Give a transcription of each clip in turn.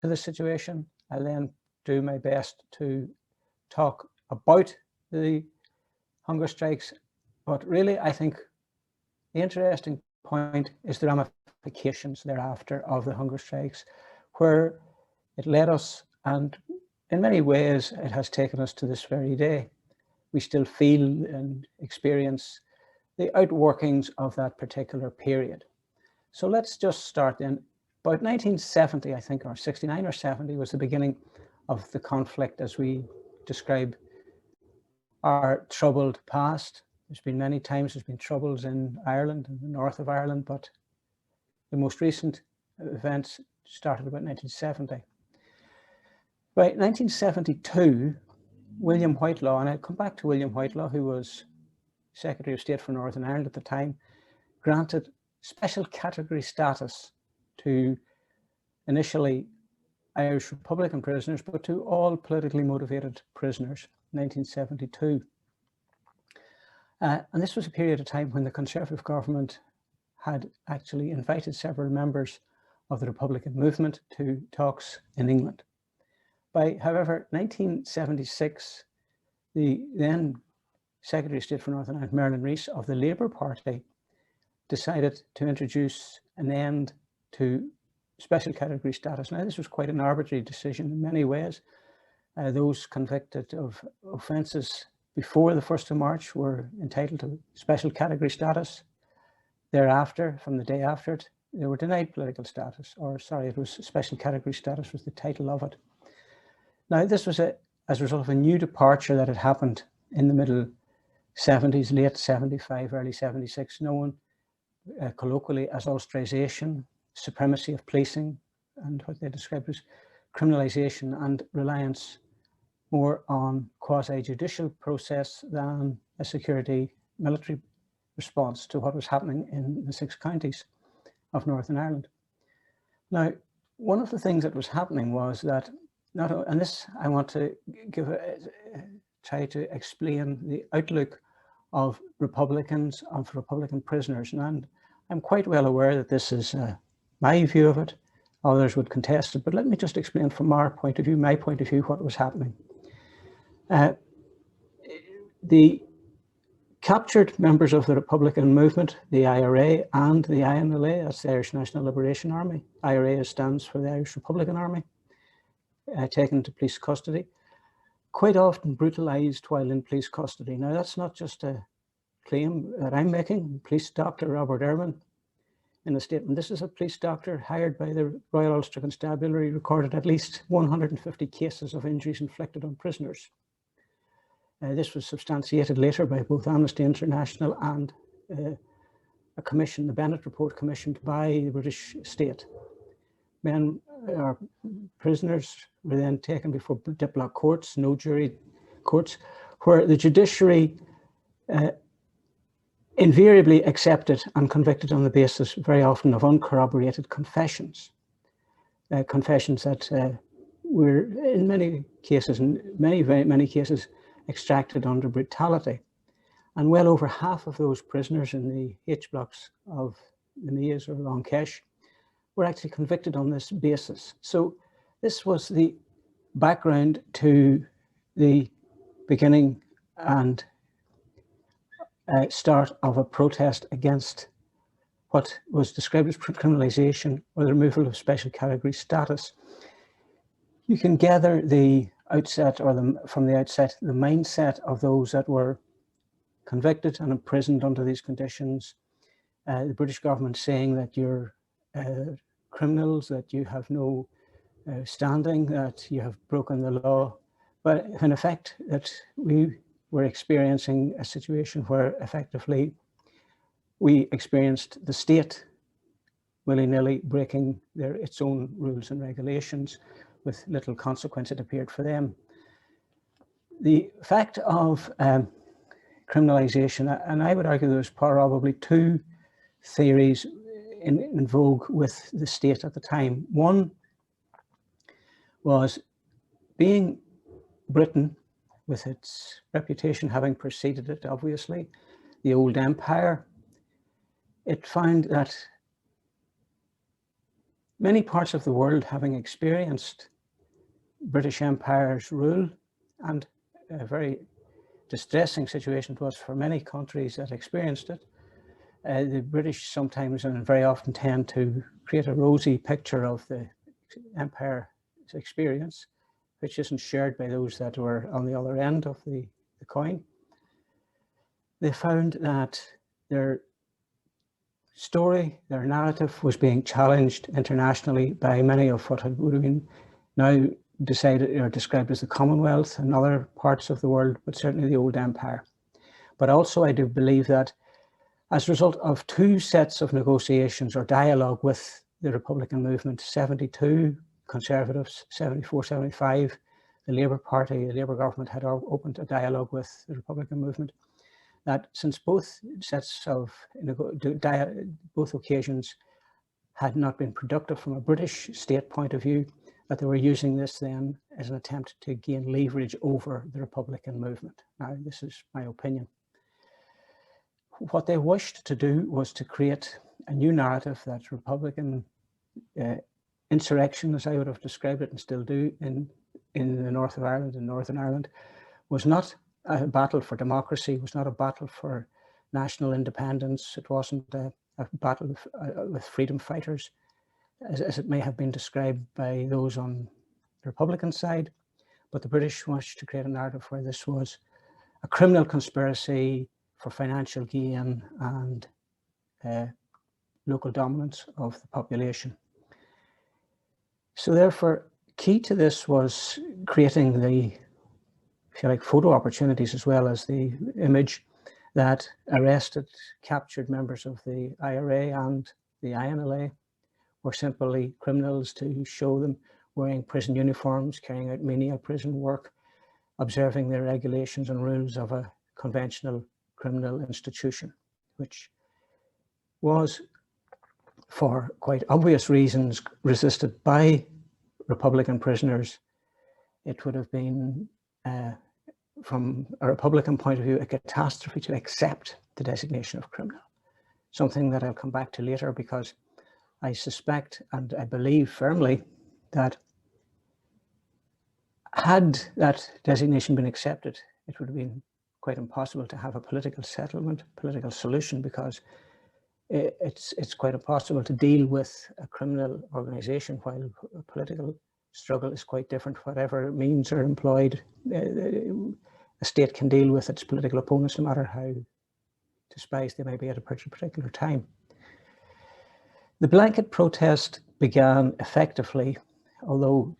the situation. I'll then do my best to talk about the hunger strikes, but really I think the interesting point is the ramifications thereafter of the hunger strikes, where it led us, and in many ways it has taken us to this very day. We still feel and experience the outworkings of that particular period. So let's just start then. About 1970, I think, or 69 or 70 was the beginning of the conflict as we describe our troubled past. There's been many times there's been troubles in Ireland and the north of Ireland, but the most recent events started about 1970. By 1972, William Whitelaw, and I'll come back to William Whitelaw, who was Secretary of State for Northern Ireland at the time, granted special category status to initially Irish Republican prisoners, but to all politically motivated prisoners, 1972. And this was a period of time when the Conservative government had actually invited several members of the Republican movement to talks in England. By, however, 1976, the then Secretary of State for Northern Ireland, Merlin Rees of the Labour Party, decided to introduce an end to special category status. Now, this was quite an arbitrary decision in many ways. Those convicted of offences before the 1st of March were entitled to special category status. Thereafter, from the day after it, they were denied political status, or sorry, it was special category status was the title of it. Now, this was as a result of a new departure that had happened in the middle 70s, late 75, early 76, known colloquially as Ulsterisation, supremacy of policing, and what they described as criminalisation and reliance more on quasi-judicial process than a security military response to what was happening in the 6 counties of Northern Ireland. Now, one of the things that was happening was that, and this I want to try to explain the outlook of Republicans, of Republican prisoners, and I'm quite well aware that this is my view of it. Others would contest it, but let me just explain from our point of view, my point of view, what was happening. The captured members of the Republican movement, the IRA and the INLA, that's the Irish National Liberation Army. IRA stands for the Irish Republican Army, taken to police custody, quite often brutalized while in police custody. Now, that's not just a claim that I'm making. Police doctor Robert Irwin, in a statement, this is a police doctor hired by the Royal Ulster Constabulary, recorded at least 150 cases of injuries inflicted on prisoners. This was substantiated later by both Amnesty International and a commission, the Bennett Report, commissioned by the British state. Men or prisoners were then taken before diplock courts, no jury courts, where the judiciary invariably accepted and convicted on the basis very often of uncorroborated confessions. Confessions that were in many cases, many cases, extracted under brutality. And well over half of those prisoners in the H blocks of the Meaghs or Long Kesh were actually convicted on this basis. So this was the background to the beginning and start of a protest against what was described as criminalisation or the removal of special category status. You can gather the outset, or from the outset, the mindset of those that were convicted and imprisoned under these conditions. The British government saying that you're criminals, that you have no standing, that you have broken the law, but in effect that we were experiencing a situation where effectively we experienced the state willy-nilly breaking its own rules and regulations with little consequence, it appeared, for them. The fact of criminalisation, and I would argue there's probably 2 theories in vogue with the state at the time. One was, being Britain, with its reputation having preceded it, obviously, the old empire, it found that many parts of the world having experienced British Empire's rule, and a very distressing situation it was for many countries that experienced it. The British sometimes and very often tend to create a rosy picture of the Empire's experience, which isn't shared by those that were on the other end of the coin. They found that their story, their narrative, was being challenged internationally by many of what would have been now decided or described as the Commonwealth and other parts of the world, but certainly the old empire. But also I do believe that as a result of two sets of negotiations or dialogue with the Republican movement, 72 Conservatives, 74, 75, the Labour Party, the Labour government had opened a dialogue with the Republican movement, that since both sets of, both occasions had not been productive from a British state point of view, that they were using this then as an attempt to gain leverage over the Republican movement. Now, this is my opinion. What they wished to do was to create a new narrative that Republican insurrection, as I would have described it and still do in the north of Ireland and Northern Ireland, was not a battle for democracy, was not a battle for national independence. It wasn't a battle with freedom fighters, as it may have been described by those on the Republican side. But the British wished to create a narrative where this was a criminal conspiracy for financial gain and local dominance of the population. So therefore, key to this was creating the, if you like, photo opportunities as well as the image that arrested, captured members of the IRA and the INLA were simply criminals, to show them wearing prison uniforms, carrying out menial prison work, observing the regulations and rules of a conventional criminal institution, which was, for quite obvious reasons, resisted by Republican prisoners. It would have been, from a Republican point of view, a catastrophe to accept the designation of criminal. Something that I'll come back to later, because I suspect and I believe firmly that had that designation been accepted, it would have been quite impossible to have a political settlement, political solution, because it's quite impossible to deal with a criminal organization while a political struggle is quite different. Whatever means are employed, a state can deal with its political opponents, no matter how despised they may be at a particular time. The blanket protest began effectively, although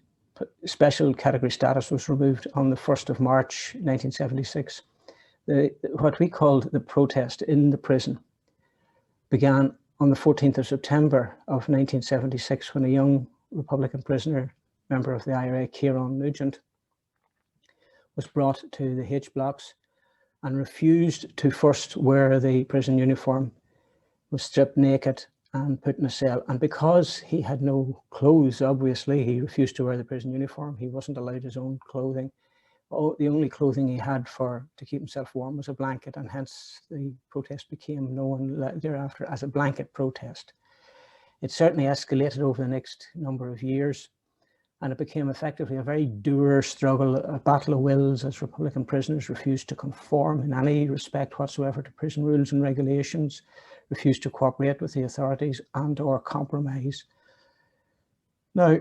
special category status was removed on the 1st of March 1976. What we called the protest in the prison began on the 14th of September of 1976, when a young Republican prisoner, member of the IRA, Kieran Nugent, was brought to the H blocks and refused to first wear the prison uniform, was stripped naked and put in a cell. And because he had no clothes, obviously, he refused to wear the prison uniform. He wasn't allowed his own clothing. The only clothing he had to keep himself warm was a blanket, and hence the protest became known thereafter as a blanket protest. It certainly escalated over the next number of years, and it became effectively a very dour struggle, a battle of wills, as Republican prisoners refused to conform in any respect whatsoever to prison rules and regulations, refused to cooperate with the authorities and or compromise. Now,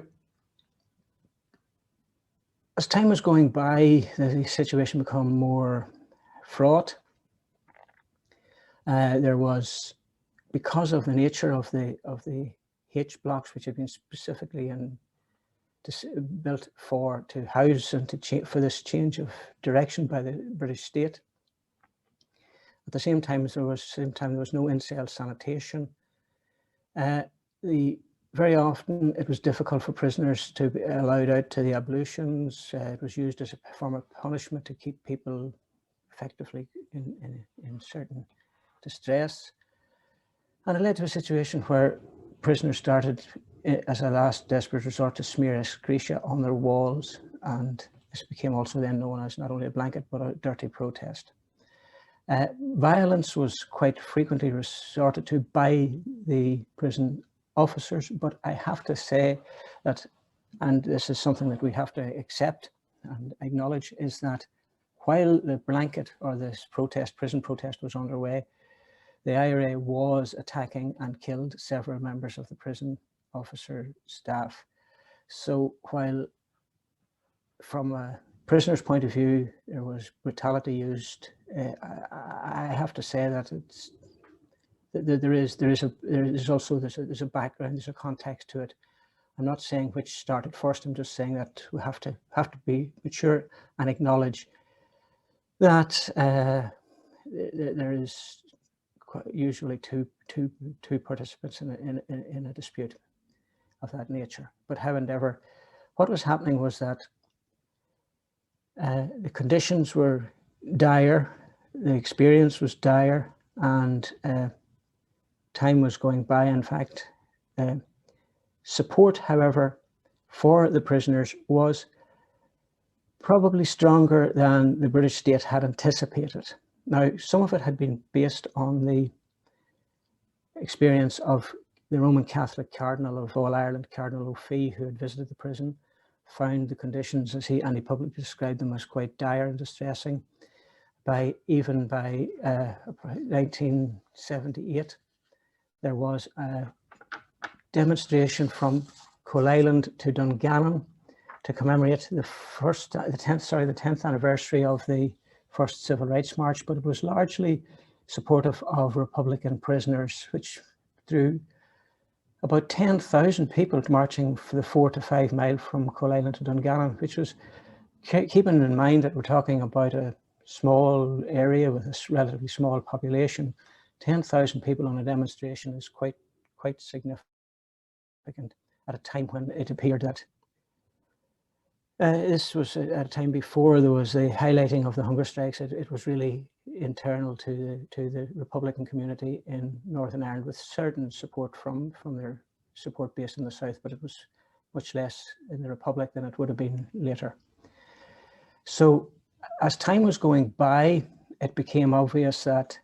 as time was going by, the situation became more fraught. There was, because of the nature of the H blocks, which had been specifically built to house and for this change of direction by the British state. At the same time, there was no in-cell sanitation. Very often it was difficult for prisoners to be allowed out to the ablutions. It was used as a form of punishment to keep people effectively in certain distress. And it led to a situation where prisoners started, as a last desperate resort, to smear excreta on their walls. And this became also then known as not only a blanket, but a dirty protest. Violence was quite frequently resorted to by the prison officers. But I have to say that, and this is something that we have to accept and acknowledge, is that while the blanket or this prison protest was underway, the IRA was attacking and killed several members of the prison officer staff. So while from a prisoner's point of view there was brutality used, I have to say that there's a background, there's a context to it. I'm not saying which started first. I'm just saying that we have to be mature and acknowledge that there is usually two participants in a dispute of that nature. But however, what was happening was that the conditions were dire, the experience was dire, and time was going by. In fact, support, however, for the prisoners was probably stronger than the British state had anticipated. Now, some of it had been based on the experience of the Roman Catholic Cardinal of all Ireland, Cardinal O'Fee, who had visited the prison, found the conditions, as he publicly described them, as quite dire and distressing. Even by 1978, there was a demonstration from Coal Island to Dungannon to commemorate the 10th anniversary of the first Civil Rights March, but it was largely supportive of Republican prisoners, which drew about 10,000 people marching for the 4 to 5 mile from Coal Island to Dungannon, which was, keeping in mind that we're talking about a small area with a relatively small population, 10,000 people on a demonstration is quite significant at a time when it appeared that this was at a time before there was a highlighting of the hunger strikes. It was really internal to the Republican community in Northern Ireland, with certain support from their support base in the south, but it was much less in the Republic than it would have been later. So as time was going by, it became obvious that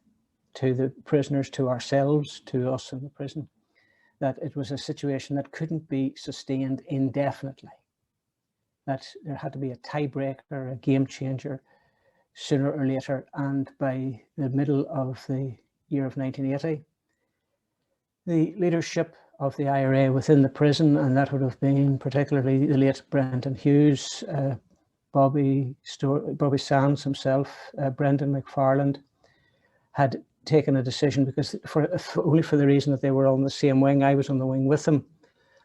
to the prisoners, to ourselves, to us in the prison, that it was a situation that couldn't be sustained indefinitely, that there had to be a tiebreaker, a game changer, sooner or later. And by the middle of the year of 1980, the leadership of the IRA within the prison, and that would have been particularly the late Brendan Hughes, Bobby Sands himself, Brendan McFarland, had taken a decision, because only for the reason that they were on the same wing. I was on the wing with them,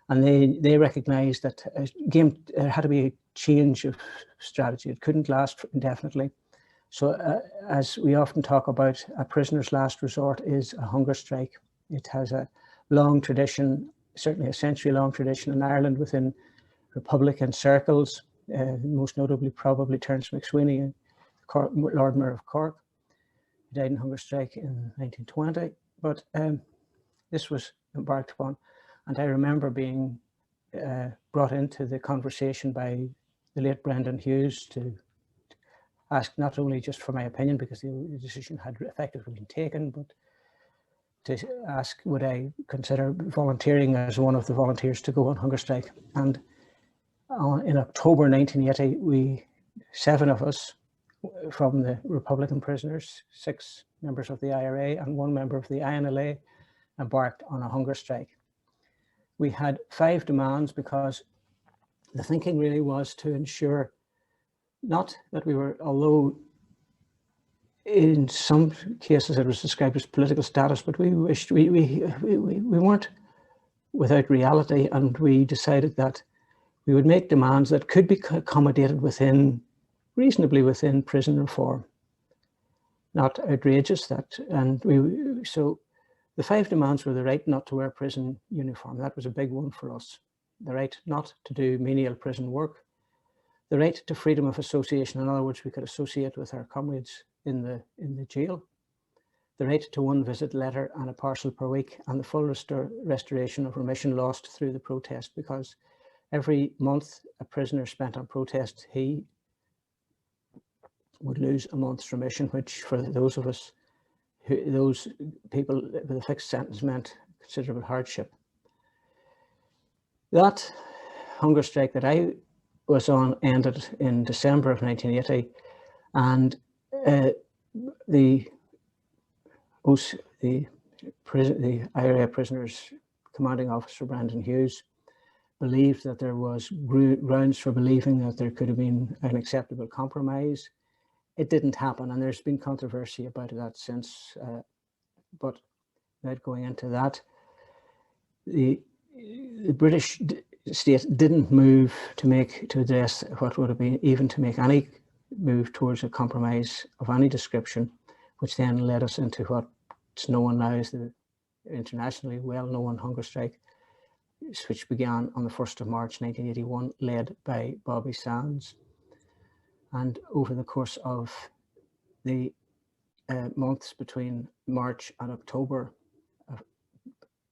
and they recognized that there had to be a change of strategy. It couldn't last indefinitely. So as we often talk about, a prisoner's last resort is a hunger strike. It has a long tradition, certainly a century-long tradition in Ireland within Republican circles, most notably probably Terence McSweeney, Lord Mayor of Cork. He died in hunger strike in 1920, but this was embarked upon. And I remember being brought into the conversation by the late Brendan Hughes to ask not only just for my opinion, because the decision had effectively been taken, but to ask would I consider volunteering as one of the volunteers to go on hunger strike. And in October 1980, 7 of us from the Republican prisoners, 6 members of the IRA and 1 member of the INLA, embarked on a hunger strike. We had 5 demands, because the thinking really was to ensure not that we were, although in some cases it was described as political status, but we wished we weren't without reality, and we decided that we would make demands that could be accommodated reasonably within prison reform, not outrageous. So the 5 demands were: the right not to wear prison uniform. That was a big one for us. The right not to do menial prison work. The right to freedom of association. In other words, we could associate with our comrades in the jail. The right to 1 visit letter and a parcel per week, and the full restoration of remission lost through the protest, because every month a prisoner spent on protest, he would lose a month's remission, which for those of us, those people with a fixed sentence, meant considerable hardship. That hunger strike that I was on ended in December of 1980, and the IRA prisoners commanding officer Brandon Hughes believed that there was grounds for believing that there could have been an acceptable compromise. It didn't happen, and there's been controversy about that since, but without going into that, the British state didn't move to address what would have been, even to make any move towards a compromise of any description, which then led us into what's known now as the internationally well-known hunger strike, which began on the 1st of March 1981, led by Bobby Sands. And over the course of the months between March and October,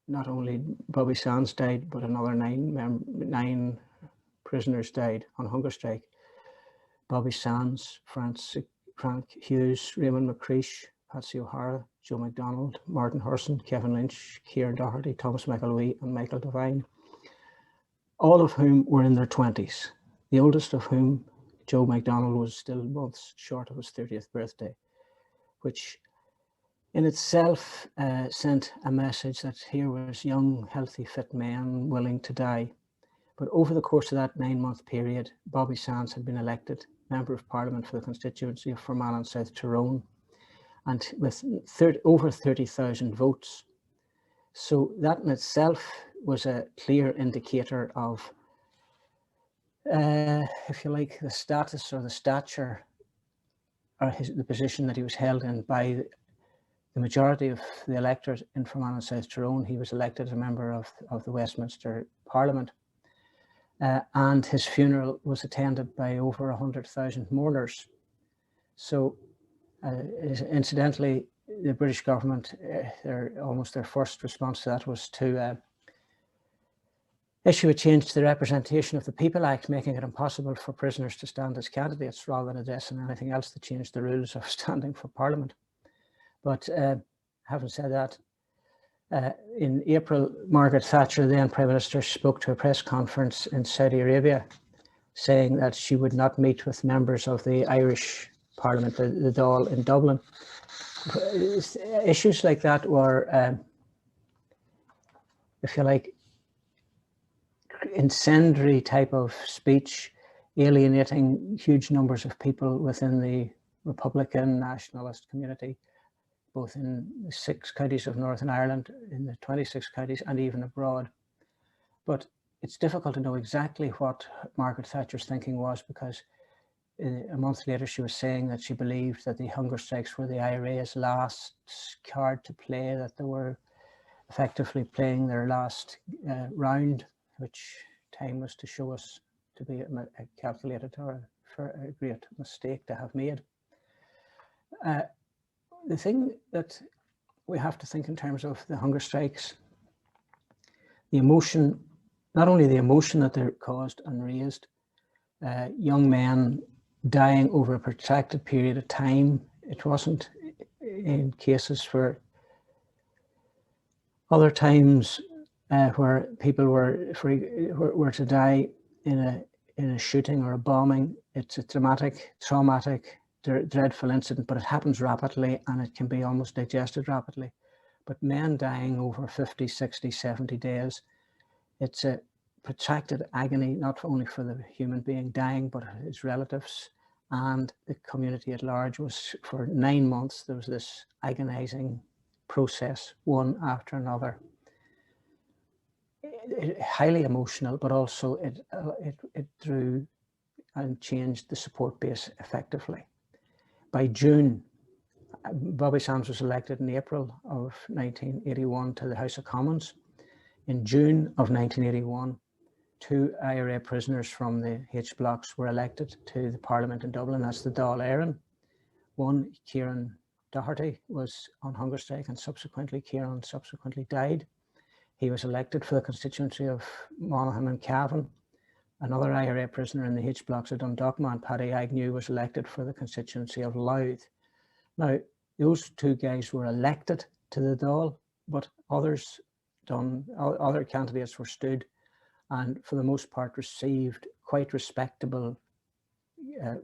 not only Bobby Sands died, but another nine prisoners died on hunger strike. Bobby Sands, Frank Hughes, Raymond McCreesh, Patsy O'Hara, Joe MacDonald, Martin Hurson, Kevin Lynch, Kieran Doherty, Thomas McElwee, and Michael Devine, all of whom were in their 20s, the oldest of whom, Joe MacDonald, was still months short of his 30th birthday, which in itself sent a message that here was young, healthy, fit men willing to die. But over the course of that 9-month period, Bobby Sands had been elected Member of Parliament for the constituency of Fermanagh and South Tyrone, and with over 30,000 votes. So that in itself was a clear indicator of, if you like, the status or the stature or the position that he was held in by the majority of the electorate in Fermanagh and South Tyrone. He was elected as a member of the Westminster Parliament. And his funeral was attended by over 100,000 mourners. So incidentally, the British government, almost their first response to that was to issue a change to the Representation of the People Act, making it impossible for prisoners to stand as candidates rather than addressing anything else that changed the rules of standing for Parliament. But having said that, in April, Margaret Thatcher, then Prime Minister, spoke to a press conference in Saudi Arabia, saying that she would not meet with members of the Irish Parliament, the Dáil in Dublin. Issues like that were, if you like, incendiary type of speech, alienating huge numbers of people within the Republican nationalist community, both in the 6 counties of Northern Ireland, in the 26 counties, and even abroad. But it's difficult to know exactly what Margaret Thatcher's thinking was, because a month later she was saying that she believed that the hunger strikes were the IRA's last card to play, that they were effectively playing their last round, which time was to show us to be a calculated or a great mistake to have made. The thing that we have to think in terms of the hunger strikes, the emotion, not only the emotion that they're caused and raised, young men dying over a protracted period of time. It wasn't in cases for other times where people were to die in a shooting or a bombing. It's a traumatic, dreadful incident, but it happens rapidly and it can be almost digested rapidly. But men dying over 50, 60, 70 days, it's a protracted agony, not only for the human being dying, but his relatives and the community at large. Was for 9 months, there was this agonizing process, one after another. Highly emotional, but also it drew and changed the support base effectively. By June, Bobby Sands was elected in April of 1981 to the House of Commons. In June of 1981, 2 IRA prisoners from the H blocks were elected to the Parliament in Dublin. That's the Dáil Éireann. One, Kieran Doherty, was on hunger strike, and Kieran subsequently died. He was elected for the constituency of Monaghan and Cavan. Another IRA prisoner in the H blocks of Dundalkman, Paddy Agnew, was elected for the constituency of Louth. Now, those 2 guys were elected to the Dáil, but other candidates were stood and for the most part received quite respectable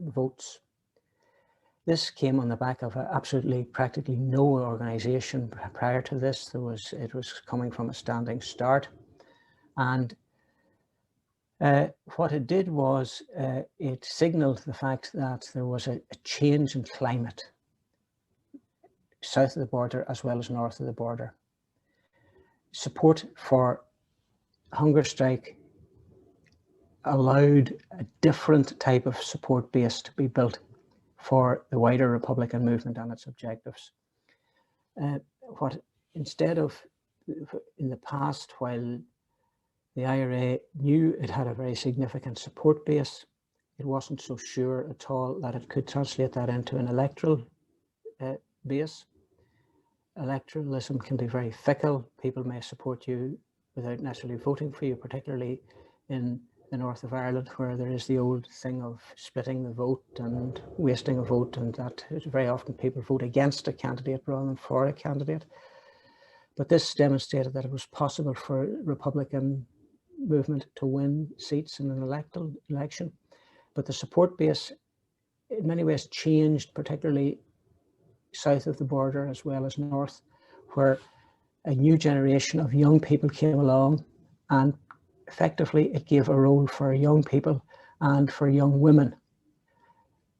votes. This came on the back of absolutely practically no organisation prior to this. It was coming from a standing start, and what it did was it signalled the fact that there was a change in climate south of the border as well as north of the border. Support for hunger strike allowed a different type of support base to be built for the wider Republican movement and its objectives. Instead of in the past, while the IRA knew it had a very significant support base, it wasn't so sure at all that it could translate that into an electoral base. Electoralism can be very fickle. People may support you without necessarily voting for you, particularly in the north of Ireland, where there is the old thing of splitting the vote and wasting a vote, and that very often people vote against a candidate rather than for a candidate. But this demonstrated that it was possible for Republican movement to win seats in an election. But the support base in many ways changed, particularly south of the border as well as north, where a new generation of young people came along, and effectively it gave a role for young people and for young women.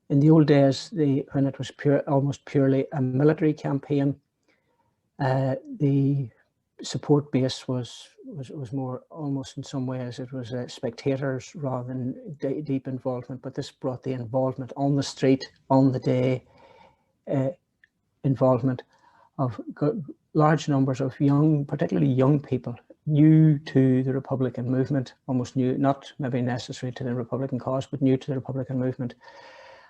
In the old days, when it was almost purely a military campaign, the support base was more, almost in some ways, it was spectators rather than deep involvement. But this brought the involvement on the street, on the day, involvement of large numbers of young, particularly young people, new to the Republican movement, almost new, not maybe necessary to the Republican cause, but new to the Republican movement.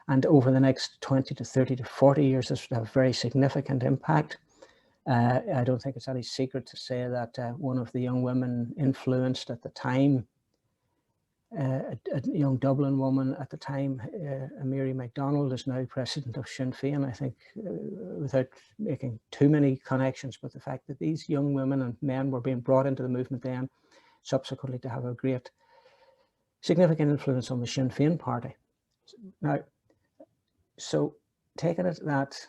And over the next 20 to 30 to 40 years, this would have very significant impact. I don't think it's any secret to say that one of the young women influenced at the time, a young Dublin woman at the time, Mary MacDonald, is now president of Sinn Féin. I think without making too many connections, but the fact that these young women and men were being brought into the movement then, subsequently to have a great significant influence on the Sinn Féin party. Now, so taking it that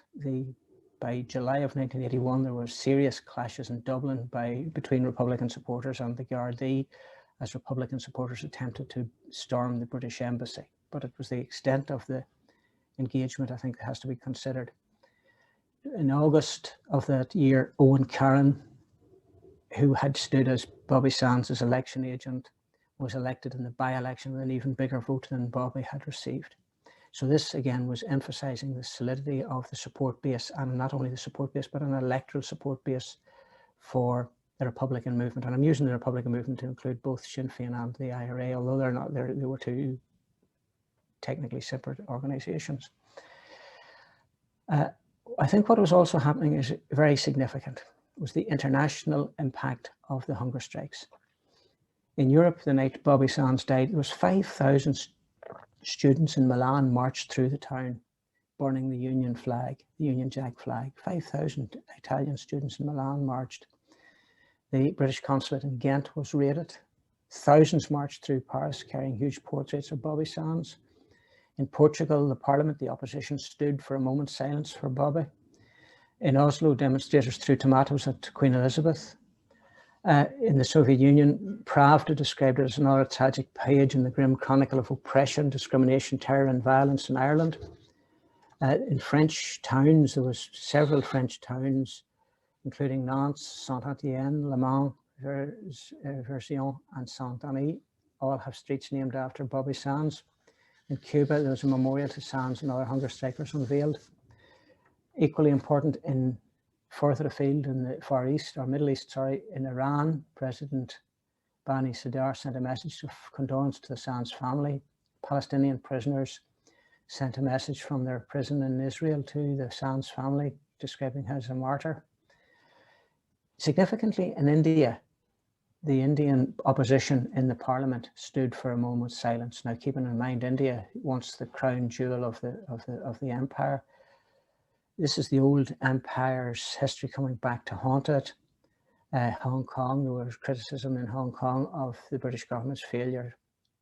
by July of 1981, there were serious clashes in Dublin between Republican supporters and the Gardaí, as Republican supporters attempted to storm the British embassy. But it was the extent of the engagement, I think, that has to be considered. In August of that year, Owen Carron, who had stood as Bobby Sands' election agent, was elected in the by-election with an even bigger vote than Bobby had received. So this, again, was emphasising the solidity of the support base, and not only the support base, but an electoral support base for the Republican movement. And I'm using the Republican movement to include both Sinn Féin and the IRA, although they're not, they were two technically separate organisations. I think what was also happening is very significant, was the international impact of the hunger strikes. In Europe, the night Bobby Sands died, there was 5,000 students in Milan marched through the town, burning the Union flag, the Union Jack flag. 5,000 Italian students in Milan marched. The British consulate in Ghent was raided. Thousands marched through Paris carrying huge portraits of Bobby Sands. In Portugal, the parliament, the opposition stood for a moment's silence for Bobby. In Oslo, demonstrators threw tomatoes at Queen Elizabeth. In the Soviet Union, Pravda described it as another tragic page in the grim chronicle of oppression, discrimination, terror and violence in Ireland. In French towns, there was several French towns, including Nantes, Saint-Étienne, Le Mans, Version and Saint-Denis, all have streets named after Bobby Sands. In Cuba, there was a memorial to Sands and other hunger strikers unveiled. Equally important further afield in the Far East, or Middle East, sorry, in Iran, President Bani Sadr sent a message of condolence to the Sands family. Palestinian prisoners sent a message from their prison in Israel to the Sands family, describing him as a martyr. Significantly, in India, the Indian opposition in the parliament stood for a moment's silence. Now, keeping in mind, India, once the crown jewel of the empire, this is the old empire's history coming back to haunt it. Hong Kong. There was criticism in Hong Kong of the British government's failure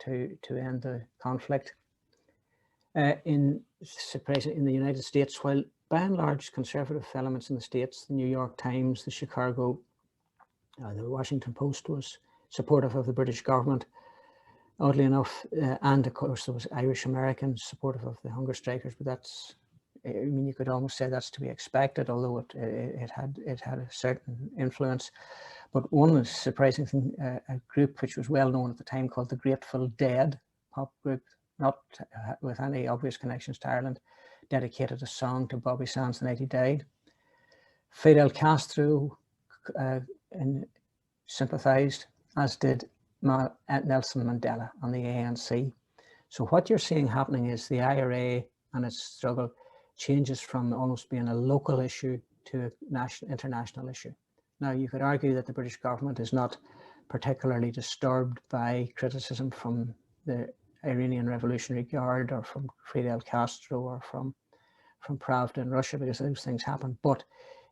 to end the conflict. In the United States, while by and large conservative elements in the States, the New York Times, the Chicago, the Washington Post was supportive of the British government, oddly enough, and of course there was Irish Americans supportive of the hunger strikers, but that's, I mean, you could almost say that's to be expected, although it had a certain influence. But one surprising thing, a group which was well known at the time called the Grateful Dead, pop group, not with any obvious connections to Ireland, dedicated a song to Bobby Sands the night he died. Fidel Castro sympathized, as did Nelson Mandela and the ANC. So what you're seeing happening is the IRA and its struggle changes from almost being a local issue to an international issue. Now, you could argue that the British government is not particularly disturbed by criticism from the Iranian Revolutionary Guard or from Fidel Castro or from Pravda in Russia, because those things happen. But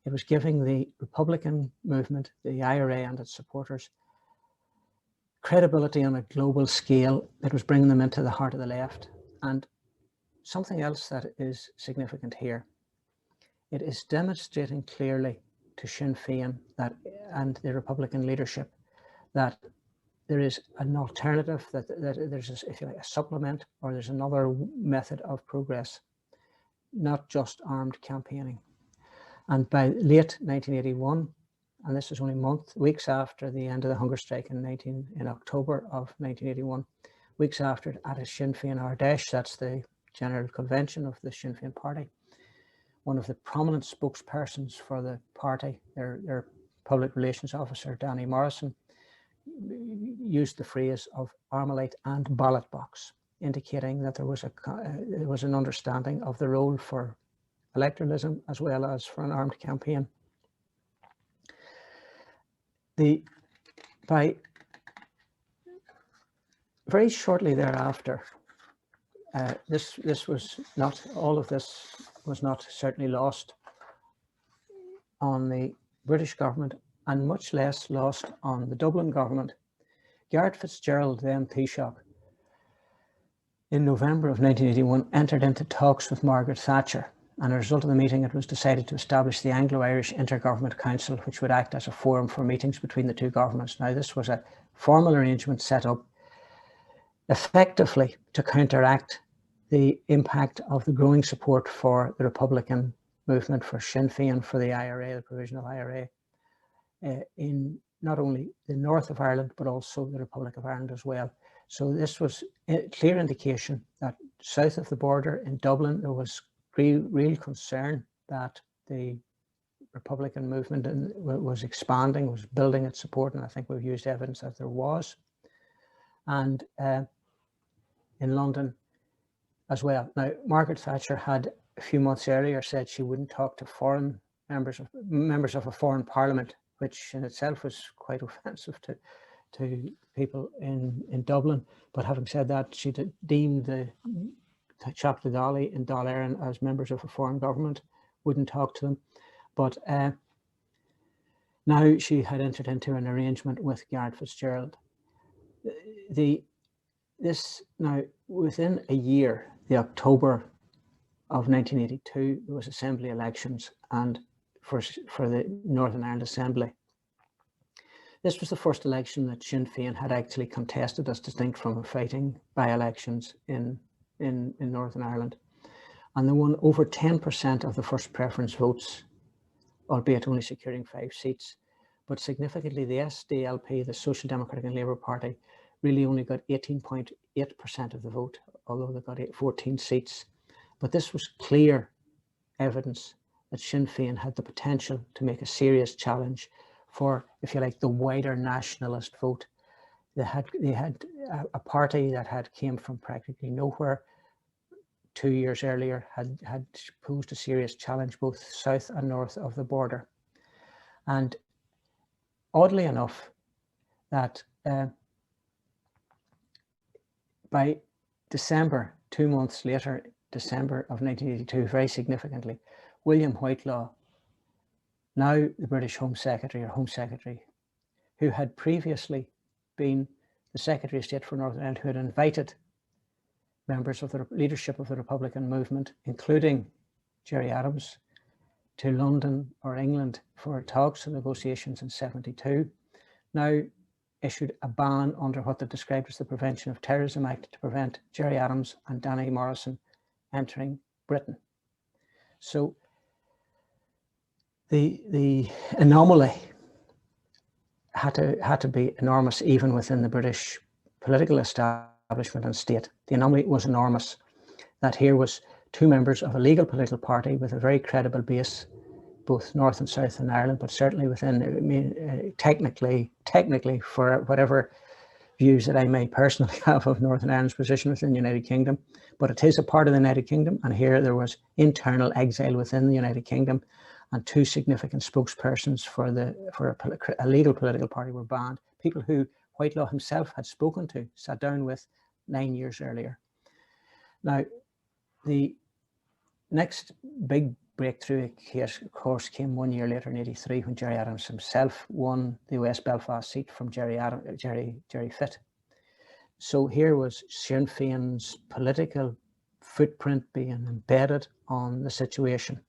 it was giving the Republican movement, the IRA and its supporters, credibility on a global scale that was bringing them into the heart of the left. And something else that is significant here, it is demonstrating clearly to Sinn Féin that, and the Republican leadership, that there is an alternative, that there's, if you like, a supplement, or there's another method of progress, not just armed campaigning. And by late 1981, and this was only weeks after the end of the hunger strike in October of 1981, weeks after, at a Sinn Féin Ardèche, that's the General Convention of the Sinn Féin party, one of the prominent spokespersons for the party, their public relations officer, Danny Morrison, used the phrase of Armalite and ballot box, indicating that there was an understanding of the role for electoralism as well as for an armed campaign. By very shortly thereafter, this was not, all of this was not certainly lost on the British government, and much less lost on the Dublin government. Garret Fitzgerald, then Taoiseach, in November of 1981, entered into talks with Margaret Thatcher, and as a result of the meeting, it was decided to establish the Anglo-Irish Intergovernment Council, which would act as a forum for meetings between the two governments. Now, this was a formal arrangement set up effectively to counteract the impact of the growing support for the Republican movement, for Sinn Féin, for the IRA, the Provisional IRA, in not only the north of Ireland, but also the Republic of Ireland as well. So this was a clear indication that south of the border in Dublin, there was real concern that the Republican movement was expanding, was building its support, and I think we've used evidence that there was. And in London as well. Now, Margaret Thatcher had a few months earlier said she wouldn't talk to foreign members of a foreign parliament, which in itself was quite offensive to people in Dublin. But having said that, she deemed the Chapter Dali in Dáil Éireann as members of a foreign government, wouldn't talk to them. But now she had entered into an arrangement with Garret Fitzgerald. Now, within a year, the October of 1982, there was assembly elections, and for the Northern Ireland Assembly. This was the first election that Sinn Féin had actually contested, as distinct from fighting by-elections in Northern Ireland. And they won over 10% of the first preference votes, albeit only securing 5 seats. But significantly, the SDLP, the Social Democratic and Labour Party, really only got 18.8% of the vote, although they got 14 seats. But this was clear evidence that Sinn Féin had the potential to make a serious challenge for, if you like, the wider nationalist vote. They had a party that came from practically nowhere 2 years earlier, had posed a serious challenge both south and north of the border. And oddly enough, that by December, 2 months later, December of 1982, very significantly, William Whitelaw, now the British Home Secretary, or Home Secretary who had previously been the Secretary of State for Northern Ireland, who had invited members of the leadership of the Republican movement, including Gerry Adams, to London or England for talks and negotiations in '72, now issued a ban under what they described as the Prevention of Terrorism Act to prevent Gerry Adams and Danny Morrison entering Britain. So the anomaly had to be enormous, even within the British political establishment and state. The anomaly was enormous, that here was two members of a legal political party with a very credible base, both north and south in Ireland, but certainly within, I mean, technically for whatever views that I may personally have of Northern Ireland's position within the United Kingdom, but it is a part of the United Kingdom, and here there was internal exile within the United Kingdom, and two significant spokespersons for a legal political party were banned. People who Whitelaw himself had spoken to, sat down with 9 years earlier. Now, the next big breakthrough case, of course, came 1 year later in '83 when Gerry Adams himself won the West Belfast seat from Gerry Fitt. So here was Sinn Féin's political footprint being embedded on the situation.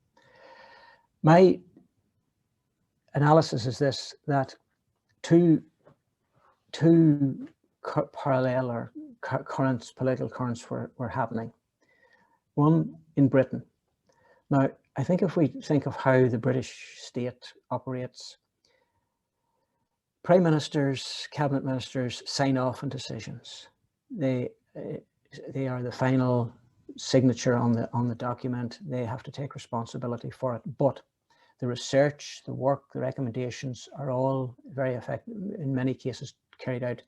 My analysis is this, that two parallel or currents, political currents were happening. One in Britain. Now, I think if we think of how the British state operates, prime ministers, cabinet ministers sign off on decisions. They are the final signature on the document. They have to take responsibility for it. But the research, the work, the recommendations are all very effective, in many cases carried out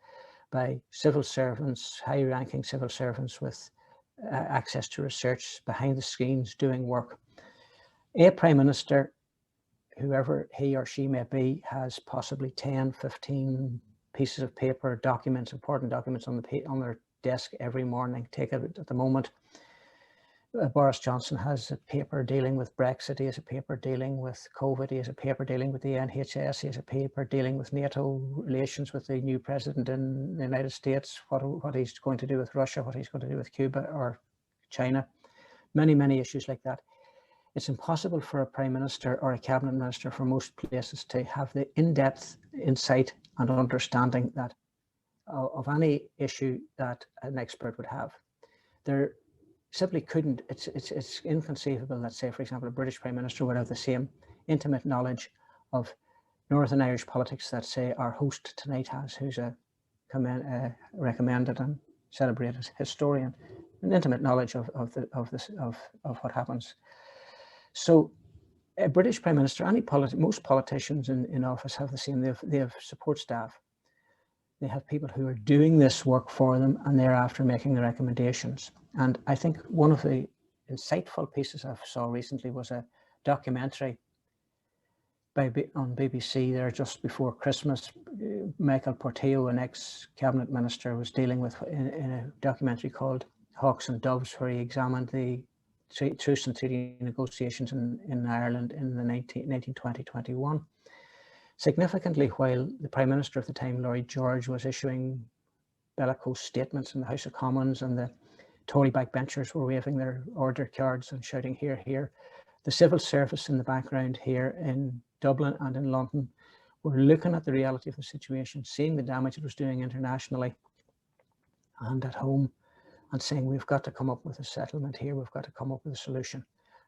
by civil servants, high-ranking civil servants with access to research behind the screens doing work. A prime minister, whoever he or she may be, has possibly 10, 15 pieces of paper, documents, important documents on their desk every morning. Take it at the moment. Boris Johnson has a paper dealing with Brexit, he has a paper dealing with COVID, he has a paper dealing with the NHS, he has a paper dealing with NATO relations with the new president in the United States, what he's going to do with Russia, what he's going to do with Cuba or China, many issues like that. It's impossible for a prime minister or a cabinet minister for most places to have the in-depth insight and understanding that of any issue that an expert would have. There simply couldn't, it's inconceivable that, say, for example, a British prime minister would have the same intimate knowledge of Northern Irish politics that, say, our host tonight has, who's a recommended and celebrated historian, an intimate knowledge of what happens. So a British prime minister, most politicians in office have the same. They have support staff. They have people who are doing this work for them, and thereafter making the recommendations. And I think one of the insightful pieces I saw recently was a documentary on BBC there just before Christmas. Michael Portillo, an ex-cabinet minister, was dealing with in a documentary called Hawks and Doves, where he examined the truce and treaty negotiations in Ireland in the 1920-21. Significantly, while the Prime Minister of the time, Lloyd George, was issuing bellicose statements in the House of Commons and the Tory backbenchers were waving their order cards and shouting, "Here, here," the civil service in the background here in Dublin and in London were looking at the reality of the situation, seeing the damage it was doing internationally and at home, and saying, we've got to come up with a settlement here, we've got to come up with a solution.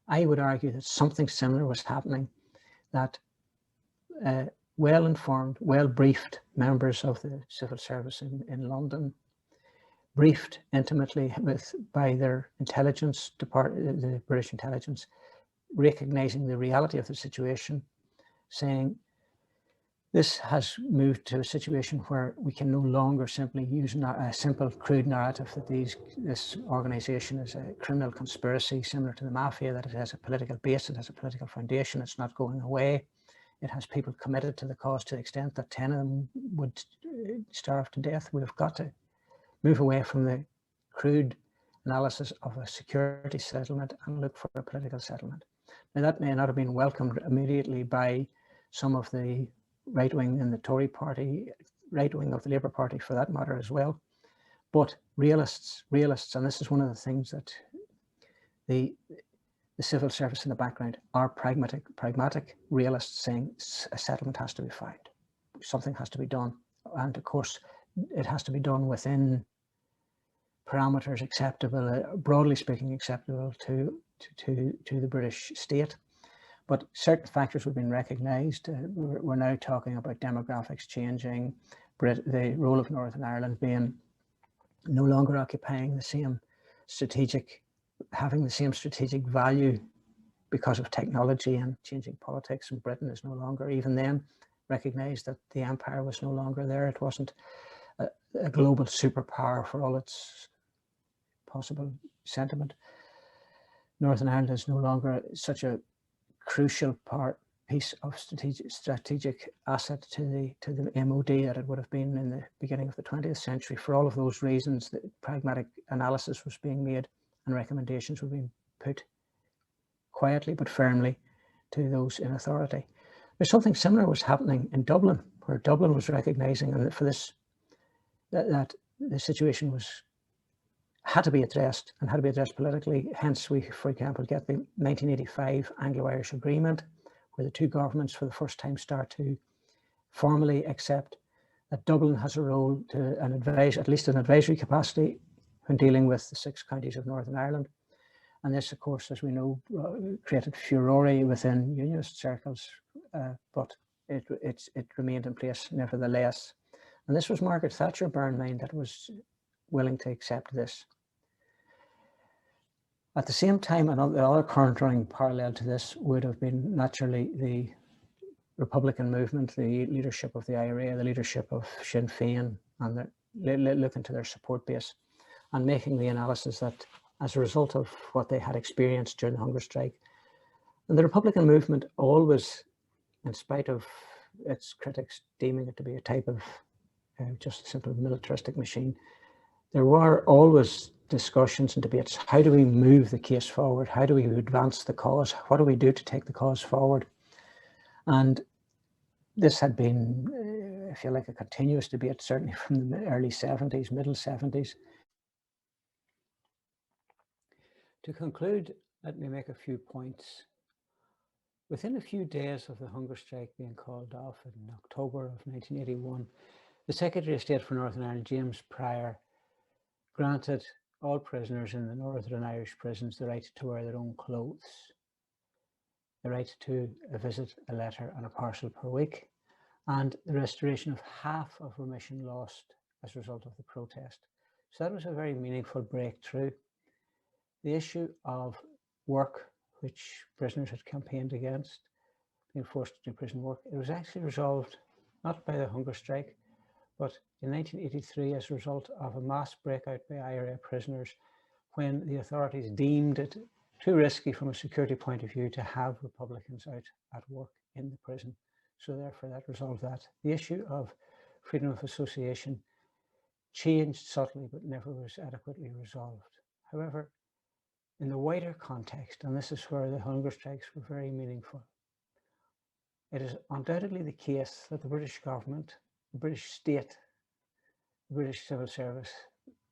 I would argue that something similar was happening, that well-informed, well-briefed members of the civil service in London, briefed intimately by their intelligence department, the British intelligence, recognizing the reality of the situation, saying, this has moved to a situation where we can no longer simply use a simple, crude narrative that this organization is a criminal conspiracy similar to the mafia, that it has a political base, it has a political foundation, it's not going away. It has people committed to the cause to the extent that 10 of them would starve to death. We've got to move away from the crude analysis of a security settlement and look for a political settlement. Now, that may not have been welcomed immediately by some of the right wing in the Tory party, right wing of the Labour Party for that matter as well. But realists, and this is one of the things that the civil service in the background are pragmatic realists saying a settlement has to be found. Something has to be done. And of course, it has to be done within parameters acceptable, broadly speaking, acceptable to the British state. But certain factors have been recognised. We're now talking about demographics changing, the role of Northern Ireland being no longer occupying the same strategic, having the same strategic value because of technology and changing politics, and Britain is no longer, even then, recognised that the empire was no longer there. It wasn't a global superpower for all its possible sentiment. Northern Ireland is no longer such a crucial piece of strategic asset to the MOD that it would have been in the beginning of the 20th century. For all of those reasons, the pragmatic analysis was being made and recommendations were being put quietly but firmly to those in authority. There's something similar was happening in Dublin, where Dublin was recognising that the situation had to be addressed and had to be addressed politically. Hence, we, for example, get the 1985 Anglo-Irish agreement, where the two governments for the first time start to formally accept that Dublin has a role to at least an advisory capacity when dealing with the 6 counties of Northern Ireland. And this, of course, as we know, created furore within unionist circles, but it remained in place nevertheless. And this was Margaret Thatcher, bear in mind, that was willing to accept this. At the same time, the other current running parallel to this would have been naturally the Republican movement, the leadership of the IRA, the leadership of Sinn Féin, and looking to their support base and making the analysis that as a result of what they had experienced during the hunger strike, and the Republican movement always, in spite of its critics deeming it to be a type of just a simple militaristic machine, there were always discussions and debates. How do we move the case forward? How do we advance the cause? What do we do to take the cause forward? And this had been, if you like, a continuous debate, certainly from the early 70s, middle 70s. To conclude, let me make a few points. Within a few days of the hunger strike being called off in October of 1981, the Secretary of State for Northern Ireland, James Pryor, granted all prisoners in the Northern Irish prisons the right to wear their own clothes, the right to a visit, a letter and a parcel per week, and the restoration of half of remission lost as a result of the protest. So that was a very meaningful breakthrough. The issue of work, which prisoners had campaigned against, being forced to do prison work, it was actually resolved not by the hunger strike, but in 1983 as a result of a mass breakout by IRA prisoners when the authorities deemed it too risky from a security point of view to have Republicans out at work in the prison. So therefore that resolved that. The issue of freedom of association changed subtly but never was adequately resolved. However, in the wider context, and this is where the hunger strikes were very meaningful, it is undoubtedly the case that the British government, the British state, the British civil service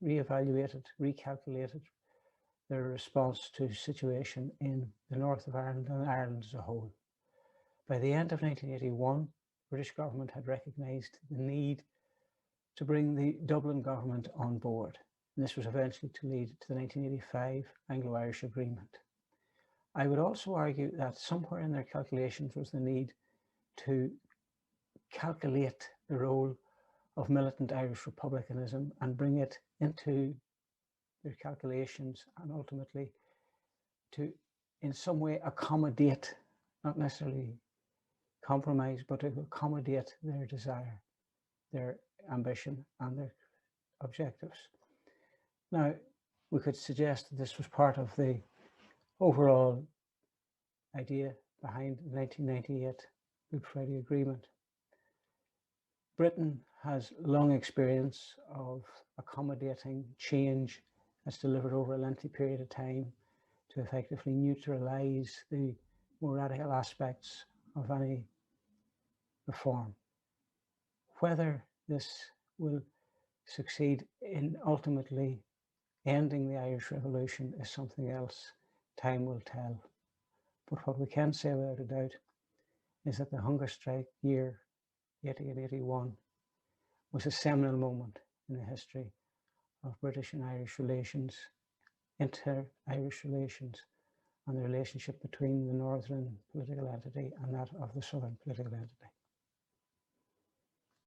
re-evaluated, recalculated their response to the situation in the north of Ireland and Ireland as a whole. By the end of 1981, the British government had recognised the need to bring the Dublin government on board. And this was eventually to lead to the 1985 Anglo-Irish agreement. I would also argue that somewhere in their calculations was the need to calculate the role of militant Irish republicanism and bring it into their calculations and ultimately to in some way accommodate, not necessarily compromise, but to accommodate their desire, their ambition and their objectives. Now, we could suggest that this was part of the overall idea behind the 1998 Good Friday Agreement. Britain has long experience of accommodating change that's delivered over a lengthy period of time to effectively neutralize the more radical aspects of any reform. whether this will succeed in ultimately ending the Irish Revolution is something else. Time will tell. But what we can say without a doubt is that the hunger strike year 1881 was a seminal moment in the history of British and Irish relations, inter-Irish relations, and the relationship between the northern political entity and that of the southern political entity.